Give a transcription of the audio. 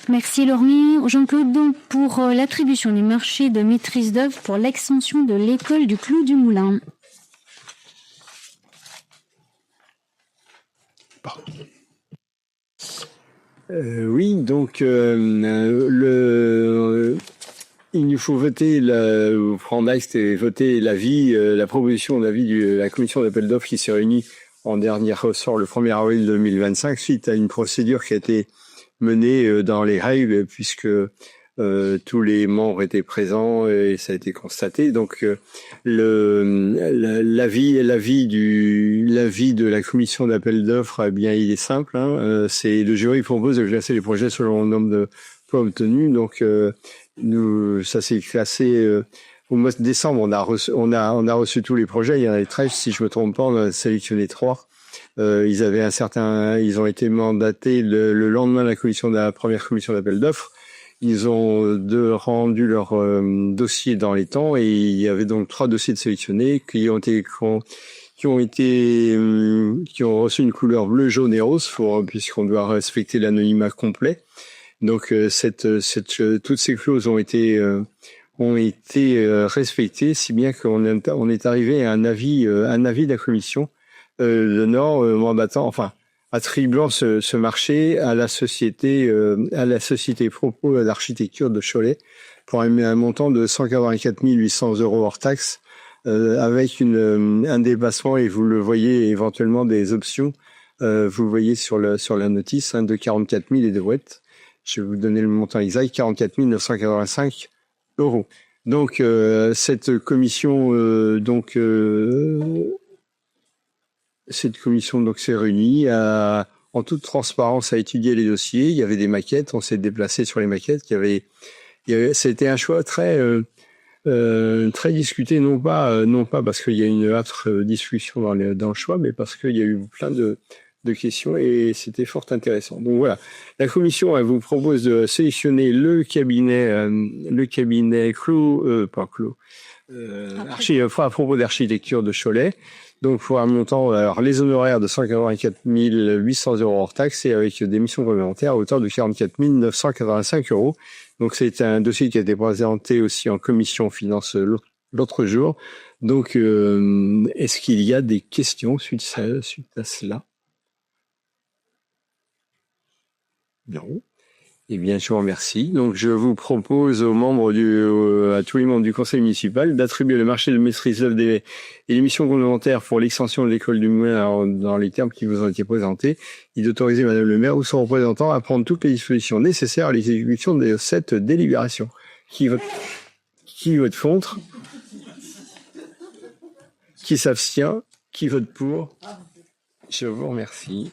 Merci Laurent. Jean-Claude, donc pour l'attribution du marché de maîtrise d'œuvre pour l'extension de l'école du Clos du Moulin. Oui, donc il nous faut voter prendre acte et voter la proposition d'avis de la commission d'appel d'offres qui s'est réunie en dernier ressort le 1er avril 2025 suite à une procédure qui a été menée dans les règles puisque tous les membres étaient présents et ça a été constaté. Donc l'avis de la commission d'appel d'offres, eh bien il est simple. C'est le jury propose de classer les projets selon le nombre de points obtenus. Donc ça s'est classé au mois de décembre. On a reçu tous les projets. Il y en avait 13 si je me trompe pas. On a sélectionné 3. Ils ont été mandatés le lendemain de la première commission d'appel d'offres. Ils ont rendu leur dossier dans les temps et il y avait donc 3 dossiers de sélectionnés qui ont reçu une couleur bleu, jaune et rose puisqu'on doit respecter l'anonymat complet. Donc toutes ces clauses ont été respectées, si bien qu'on est arrivé à un avis de la commission de Nord attribuant ce marché à la société Propos d'architecture de Cholet pour un montant de 184 800 € hors taxe, avec un dépassement, et vous le voyez éventuellement des options, vous le voyez sur la notice, de 44 000 et de ouest. Je vais vous donner le montant exact, 44 985 €. Donc cette commission s'est réunie en toute transparence à étudier les dossiers. Il y avait des maquettes, on s'est déplacé sur les maquettes. C'était un choix très discuté, non pas parce qu'il y a une âpre discussion dans le choix, mais parce qu'il y a eu plein de questions et c'était fort intéressant. Donc voilà, la commission elle vous propose de sélectionner le cabinet à propos d'architecture de Cholet. Donc pour un montant, alors les honoraires de 184 800 € hors taxe et avec des missions complémentaires à hauteur de 44 985 €. Donc c'est un dossier qui a été présenté aussi en commission finance l'autre jour. Donc est-ce qu'il y a des questions suite à cela? Non. Eh bien, je vous remercie. Donc, je vous propose à tous les membres du conseil municipal d'attribuer le marché de maîtrise d'œuvre et les missions complémentaires pour l'extension de l'école du Moulin dans les termes qui vous ont été présentés et d'autoriser Madame le maire ou son représentant à prendre toutes les dispositions nécessaires à l'exécution de cette délibération. Qui vote contre? Qui s'abstient? Qui vote pour? Je vous remercie.